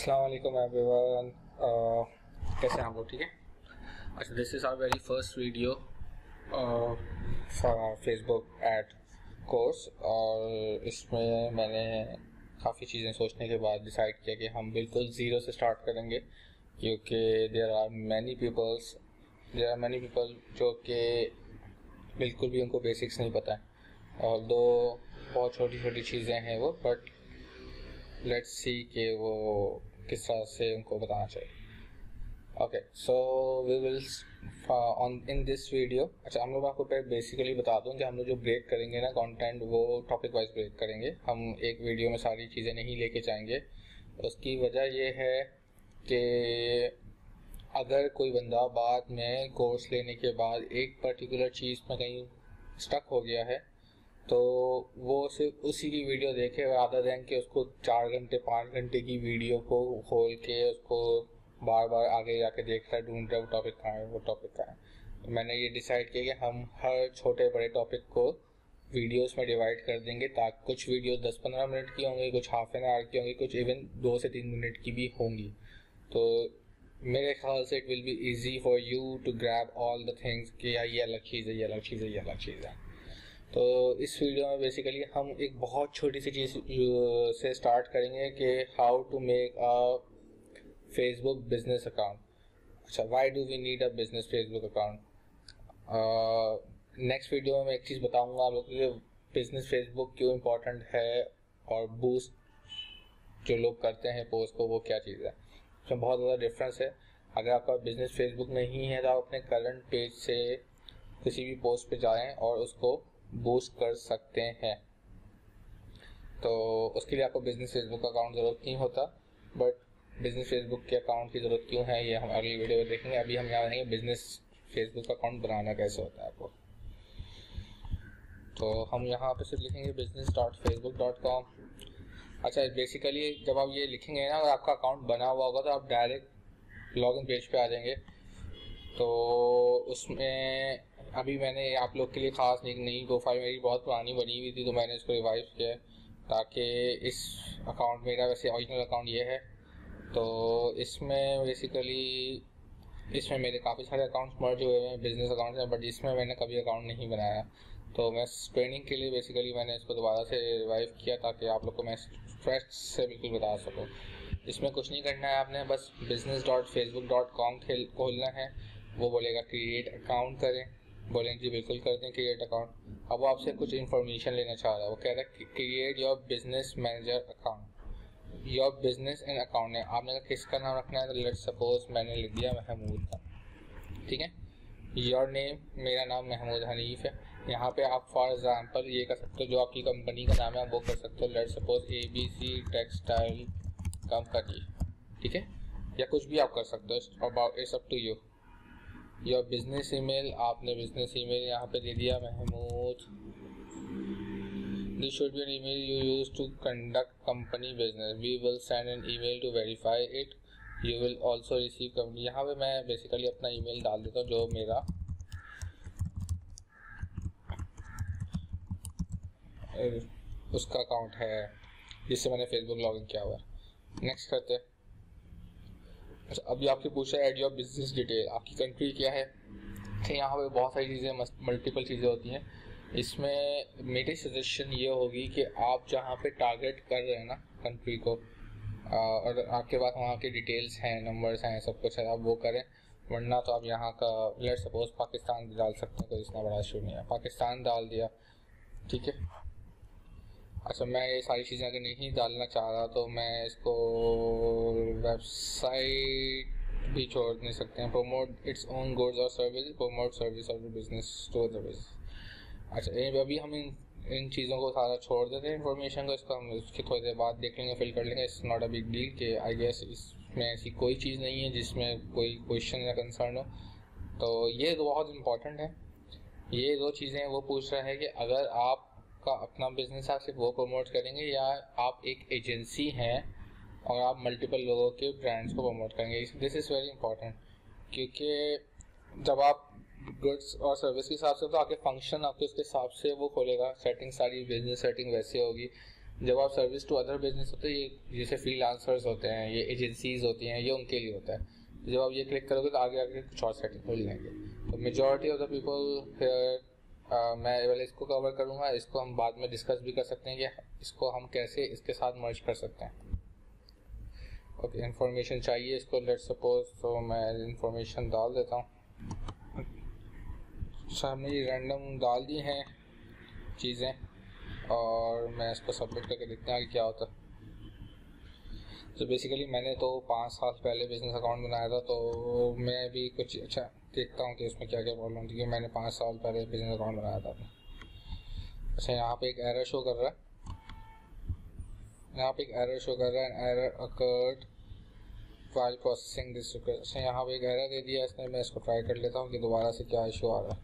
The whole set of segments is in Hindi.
अस्सलाम वालेकुम एवरीवन। कैसे हैं आप लोग? ठीक है। अच्छा, this is our very first video for Facebook ad course, और इसमें मैंने काफ़ी चीज़ें सोचने के बाद डिसाइड किया कि हम बिल्कुल ज़ीरो से स्टार्ट करेंगे, क्योंकि देयर आर मैनी पीपल जो कि बिल्कुल भी उनको बेसिक्स नहीं पता है, और दो बहुत छोटी छोटी चीज़ें हैं वो, बट लेट्स सी कि वो किस तरह से उनको बताना चाहिए। Okay, so we will on in this video. अच्छा, हम लोग आपको बेसिकली बता दूं कि हम लोग जो ब्रेक करेंगे ना कंटेंट, वो टॉपिक वाइज ब्रेक करेंगे। हम एक वीडियो में सारी चीज़ें नहीं लेके जाएंगे। उसकी वजह ये है कि अगर कोई बंदा बाद में कोर्स लेने के बाद एक पर्टिकुलर चीज़ में कहीं स्टक हो गया है, तो वो सिर्फ उसी की वीडियो देखे रादर देन कि उसको 4 घंटे 5 घंटे की वीडियो को खोल के उसको बार बार आगे जाके देख रहा है, ढूंढ रहा है वो टॉपिक कहाँ है। तो मैंने ये डिसाइड किया कि हम हर छोटे बड़े टॉपिक को वीडियोस में डिवाइड कर देंगे, ताकि कुछ वीडियोस 10-15 मिनट की होंगी, कुछ हाफ एन आवर की होंगी, कुछ इवन 2 से 3 मिनट की भी होंगी। तो मेरे ख्याल से it will be easy for you to grab all the things कि ये अलग चीज़ है, ये अलग चीज़ है, ये अलग चीज़ है। तो इस वीडियो में बेसिकली हम एक बहुत छोटी सी चीज़ से स्टार्ट करेंगे कि how to make a Facebook business account. अच्छा, why do we need a business Facebook account. Next video में मैं एक चीज़ बताऊंगा आप लोग को कि बिजनेस फेसबुक क्यों इम्पोर्टेंट है, और बूस्ट जो लोग करते हैं पोस्ट को, वो क्या चीज़ है। इसमें बहुत ज़्यादा डिफरेंस है। अगर आपका बिजनेस फेसबुक नहीं है तो आप अपने करंट पेज से किसी भी पोस्ट पे जाएं और उसको बूस्ट कर सकते हैं। तो उसके लिए आपको बिजनेस फेसबुक अकाउंट ज़रूरत नहीं होता, बट बिजनेस फेसबुक के अकाउंट की ज़रूरत क्यों है ये हम अगली वीडियो में देखेंगे। अभी हम यहाँ देखेंगे बिजनेस फेसबुक अकाउंट बनाना कैसे होता है आपको। तो हम यहाँ पे सिर्फ लिखेंगे business.facebook.com। अच्छा, बेसिकली जब आप ये लिखेंगे ना, अगर आपका अकाउंट बना हुआ होगा तो आप डायरेक्ट लॉगिन पेज पे आ जाएंगे। तो उसमें अभी मैंने आप लोग के लिए ख़ास नई प्रोफाइल मेरी बहुत पुरानी बनी हुई थी, तो मैंने इसको रिवाइव किया ताकि इस अकाउंट, मेरा वैसे ओरिजिनल अकाउंट ये है। तो इसमें बेसिकली मेरे काफ़ी सारे अकाउंट्स मर्ज हुए हैं, बिजनेस अकाउंट्स हैं, बट इसमें मैंने कभी अकाउंट नहीं बनाया। तो मैं ट्रेनिंग के लिए बेसिकली मैंने इसको दोबारा से रिवाइव किया ताकि आप लोग को मैं फ्रेश से बिल्कुल बता सकूँ। इसमें कुछ नहीं करना है, आपने बस business.facebook.com खोलना है। वो बोलेगा क्रिएट अकाउंट करें, बोलेंगे जी बिल्कुल कर दें क्रिएट अकाउंट। अब वो आपसे कुछ इन्फॉर्मेशन लेना चाह रहा है, वो कह रहा है create your business manager account, your business and account है। आपने कहा किसका नाम रखना है, तो लेट्स सपोज मैंने लिख दिया महमूद का, ठीक है। योर नेम, मेरा नाम महमूद हनीफ है। यहाँ पे आप फॉर एग्जांपल ये कर सकते हो, जो आपकी कंपनी का नाम है वो कर सकते हो, let's suppose ABC textile company, ठीक है, या कुछ भी आप कर सकते हो, about it's up to you. Your business email, आपने बिजनेस ईमेल यहाँ पे दे दिया Mahmood. This should be an email you use to conduct company business, we will send an email to verify it, you will also receive company. यहाँ पे मैं बेसिकली अपना ईमेल डाल देता हूँ जो मेरा उसका अकाउंट है जिससे मैंने फेसबुक लॉगिन किया हुआ है। नेक्स्ट करते हैं। अच्छा, अभी आपके पूछा है एड योर बिजनेस डिटेल, आपकी कंट्री क्या है। तो यहाँ पे बहुत सारी चीज़ें, मल्टीपल चीज़ें होती हैं। इसमें मेरी सजेशन ये होगी कि आप जहाँ पे टारगेट कर रहे हैं ना कंट्री को, और आपके पास वहाँ के डिटेल्स हैं, नंबर्स हैं, सब कुछ है, आप वो करें। वरना तो आप यहाँ का लेट सपोज पाकिस्तान भी डाल सकते हैं, कोई इतना बड़ा इशू नहीं है। पाकिस्तान डाल दिया, ठीक है। अच्छा, मैं ये सारी चीज़ें अगर नहीं डालना चाह रहा तो मैं इसको वेबसाइट भी छोड़ नहीं सकते हैं। प्रोमोट इट्स ओन गुड्स और सर्विस, प्रोमोट सर्विस और बिजनेस टू द बिजनेस। अच्छा, अभी हम इन चीज़ों को सारा छोड़ देते हैं, इन्फॉर्मेशन को। इसको हम उसकी थोड़ी देर बाद देख लेंगे, फिल कर लेंगे। It's not a big deal कि आई गेस इसमें ऐसी कोई चीज़ नहीं है जिसमें कोई क्वेश्चन या कंसर्न हो। तो ये दो बहुत इंपॉर्टेंट है। ये दो चीज़ें वो पूछ रहा है कि अगर आप का अपना बिजनेस आप सिर्फ वो प्रमोट करेंगे, या आप एक एजेंसी हैं और आप मल्टीपल लोगों के ब्रांड्स को प्रमोट करेंगे। दिस इज़ वेरी इंपॉर्टेंट, क्योंकि जब आप गुड्स और सर्विस के हिसाब से, तो आपके फंक्शन आपके उसके हिसाब से वो खोलेगा। सेटिंग सारी बिजनेस सेटिंग वैसे होगी। जब आप सर्विस टू अदर बिजनेस होते हैं, ये जैसे फ्रीलांसर्स होते हैं, ये एजेंसीज होती हैं, ये उनके लिए होता है। जब आप ये क्लिक करोगे तो आगे आगे कुछ और सेटिंग मिल जाएंगे। तो मेजॉरिटी ऑफ द पीपल मैं पहले इसको कवर करूँगा, इसको हम बाद में डिस्कस भी कर सकते हैं कि इसको हम कैसे इसके साथ मर्ज कर सकते हैं। ओके, इन्फॉर्मेशन चाहिए इसको, लेट्स सपोज, तो मैं इन्फॉर्मेशन डाल देता हूँ। सामने ये रैंडम डाल दी हैं चीज़ें और मैं इसको सबमिट करके देखते हैं आगे क्या होता है। तो बेसिकली मैंने तो 5 साल पहले बिजनेस अकाउंट बनाया था, तो मैं भी कुछ अच्छा देखता हूँ कि इसमें क्या क्या प्रॉब्लम थी, क्योंकि मैंने 5 साल पहले बिजनेस अकाउंट बनाया था। अच्छा, यहाँ पे एक एरर शो कर रहा है, error occurred while processing this request. अच्छा, यहाँ पे एक एरर दे दिया इसने, मैं इसको ट्राई कर लेता हूँ कि दोबारा से क्या इशू आ रहा है।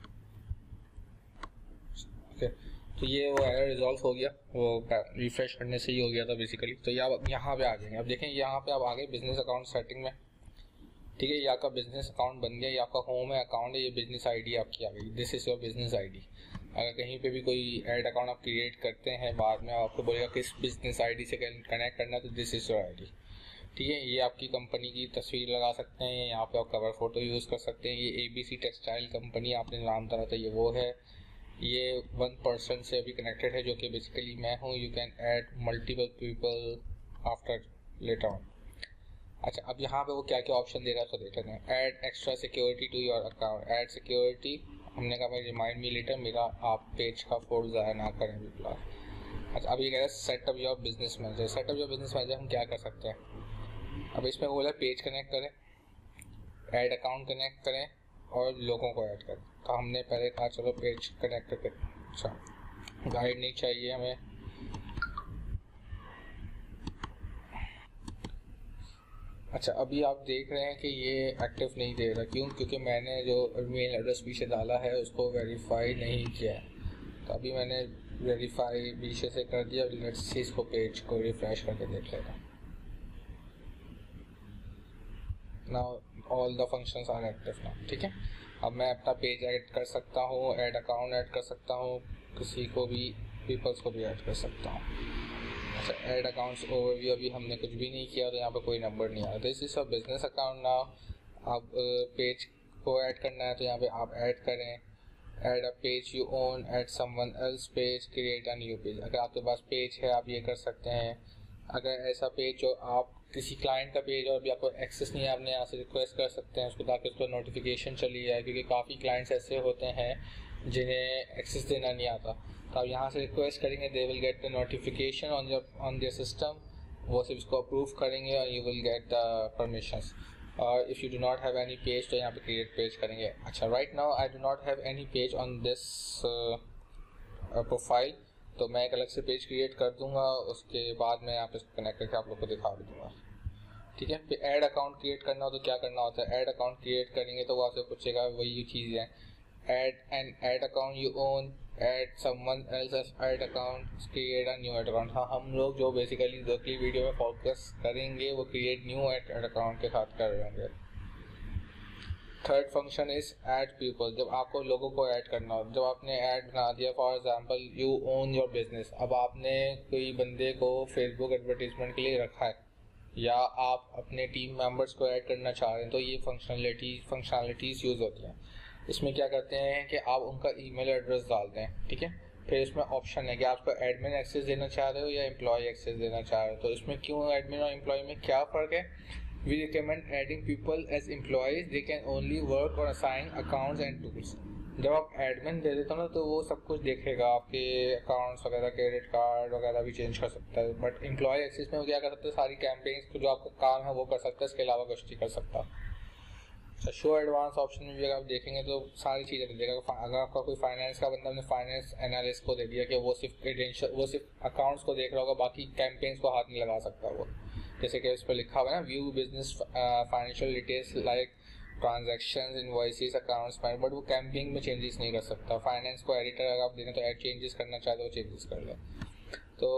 ओके, तो ये वो एरर रिजॉल्व हो गया, वो रिफ्रेश करने से ही हो गया था बेसिकली। तो ये आप यहाँ पे आ गए। अब देखें यहाँ पे आप आ गए बिजनेस अकाउंट सेटिंग में, ठीक है। ये आपका बिजनेस अकाउंट बन गया, ये आपका होम है, अकाउंट है, ये बिजनेस आईडी आपकी आ गई, this is your business ID. अगर कहीं पे भी कोई ऐड अकाउंट आप क्रिएट करते हैं, बाद में आपको बोलेगा किस बिजनेस आईडी से कनेक्ट करना है, तो दिस इज़ योर आईडी, ठीक है। ये आपकी कंपनी की तस्वीर लगा सकते हैं, यहाँ पे आप कवर फोटो यूज़ कर सकते हैं। ये ABC टेक्सटाइल कंपनी आपने नाम डाला था, ये वो है। ये 1 पर्सन से अभी कनेक्टेड है, जो कि बेसिकली मैं हूँ। You can add multiple people after later on. अच्छा, अब यहाँ पे वो क्या क्या ऑप्शन दे रहा है तो देख लेते हैं। Add extra security to your account, add security, हमने कहा भाई रिमाइंड मी लेटर, मेरा आप पेज का फोटो ज़ाया ना करें अभी फिलहाल। अच्छा, अब ये कह रहा है setup your business manager. Setup your business manager हम क्या कर सकते हैं? अब इसमें बोला पेज कनेक्ट करें, ऐड अकाउंट कनेक्ट करें और लोगों को ऐड करें। तो हमने पहले कहा चलो पेज कनेक्ट करके। अच्छा, गाइड नहीं चाहिए हमें। अच्छा, अभी आप देख रहे हैं कि ये एक्टिव नहीं दे रहा, क्यों? क्योंकि मैंने जो ईमेल एड्रेस पीछे डाला है उसको वेरीफाई नहीं किया है। तो अभी मैंने वेरीफाई पीछे से कर दिया। लेट्स सी, इसको पेज को रिफ्रेश करके देख लेता हूँ। Now all the functions are active now, ठीक है। अब मैं अपना पेज ऐड कर सकता हूँ, ऐड अकाउंट ऐड कर सकता हूँ, किसी को भी, पीपल्स को भी ऐड कर सकता हूँ। अच्छा, ऐड अकाउंट्स ओवरव्यू अभी हमने कुछ भी नहीं किया, तो यहाँ पे कोई नंबर नहीं आ रहा। This is a business account now. अब पेज को ऐड करना है तो यहाँ पे आप ऐड करें, add a page you own, add someone else page, create a new page. अगर आपके पास पेज है आप ये कर सकते हैं। अगर ऐसा पेज जो आप किसी क्लाइंट का पेज और अभी आपको एक्सेस नहीं है, आपने यहाँ से रिक्वेस्ट कर सकते हैं उसको, ताकि उसको नोटिफिकेशन चली जाए, क्योंकि काफ़ी क्लाइंट्स ऐसे होते हैं जिन्हें एक्सेस देना नहीं आता। तो आप यहाँ से रिक्वेस्ट करेंगे, they will get the notification on their system, वो सिर्फ इसको अप्रूव करेंगे और you will get the permissions. और if you do not have any page तो यहाँ पे क्रिएट पेज करेंगे। अच्छा, right now I do not have any page on this profile, तो मैं एक अलग से पेज क्रिएट कर दूंगा, उसके बाद मैं यहाँ पे कनेक्ट करके आप लोग को दिखा भी दूंगा, ठीक है। फिर ऐड अकाउंट क्रिएट करना हो तो क्या करना होता है? ऐड अकाउंट क्रिएट करेंगे तो वो आपसे पूछेगा वही चीज़ है, add account you own, add someone else add account, create a new add account. हाँ, हम लोग जो बेसिकली अगली वीडियो में फोकस करेंगे वो क्रिएट न्यू ऐड अकाउंट के साथ कर रहे होंगे। Third function is add people. जब आपको लोगों को ऐड करना हो, जब आपने ऐड बना दिया, for example you own your business, अब आपने कोई बंदे को फेसबुक एडवर्टीजमेंट के लिए रखा है या आप अपने टीम मेंबर्स को ऐड करना चाह रहे हैं, तो ये फंक्शनलिटीज़ यूज़ होती हैं। इसमें क्या करते हैं कि आप उनका ईमेल एड्रेस डालते हैं, ठीक है। फिर इसमें ऑप्शन है कि आपको एडमिन एक्सेस देना चाह रहे हो या एम्प्लॉय एक्सेस देना चाह रहे हो। तो इसमें क्यों एडमिन और एम्प्लॉय में क्या फ़र्क है? We recommend adding people as employees. They can only work or assign accounts and tools. जब आप एडमिन दे देते हो ना तो वो सब कुछ देखेगा, आपके अकाउंट्स वगैरह, क्रेडिट कार्ड वगैरह भी चेंज कर सकता है। बट एम्प्लॉय एक्सेस में वो क्या कर सकते हैं? सारी कैंपेन्स को जो आपका काम है वो कर सकता है, इसके अलावा कुछ नहीं कर सकता। अच्छा, शो एडवांस ऑप्शन में भी अगर आप देखेंगे तो सारी चीज़ें दे देगा। अगर आपका कोई फाइनेंस का बंदा, अपने फाइनेंस एनालिस्ट को दे दिया कि वो सिर्फ अकाउंट्स को देख रहा होगा, बाकी कैंपेन्स को हाथ नहीं लगा सकता वो। जैसे कि इस पर लिखा हुआ है ना, view business financial details like transactions, invoices, accounts, but वो कैंपिंग में चेंजेस नहीं कर सकता। फाइनेंस को एडिटर अगर आप देना तो ऐड चेंजेस करना चाहते हो, चेंजेस कर ले। तो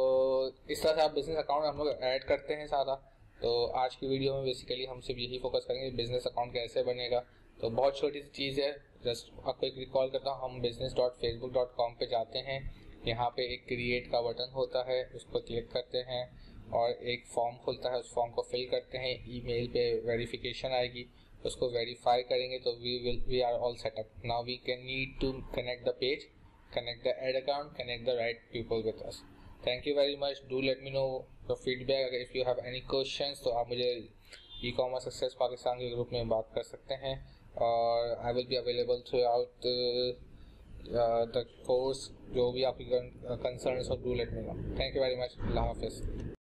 इस तरह से आप बिजनेस अकाउंट हम लोग ऐड करते हैं सारा। तो आज की वीडियो में बेसिकली हम सिर्फ यही फोकस करेंगे बिजनेस अकाउंट कैसे बनेगा। तो बहुत छोटी सी चीज़ है, जस्ट आपको एक रिकॉल करता हूँ, हम business.facebook.com पे जाते हैं, यहाँ पे एक क्रिएट का बटन होता है, उस पर क्लिक करते हैं और एक फॉर्म खुलता है, उस फॉर्म को फिल करते हैं। ईमेल पे वेरिफिकेशन आएगी, उसको वेरीफाई करेंगे तो we are all setup. Now we can need to connect the page, connect the ad account, connect the right people with us. Thank you very much. Do let me know your feedback. अगर if you have any questions तो आप मुझे e-commerce success पाकिस्तान के ग्रुप में बात कर सकते हैं और I will be available throughout the course. जो भी आपकी concerns हो, do let me know. Thank you very much. अल्लाह हाफिज़.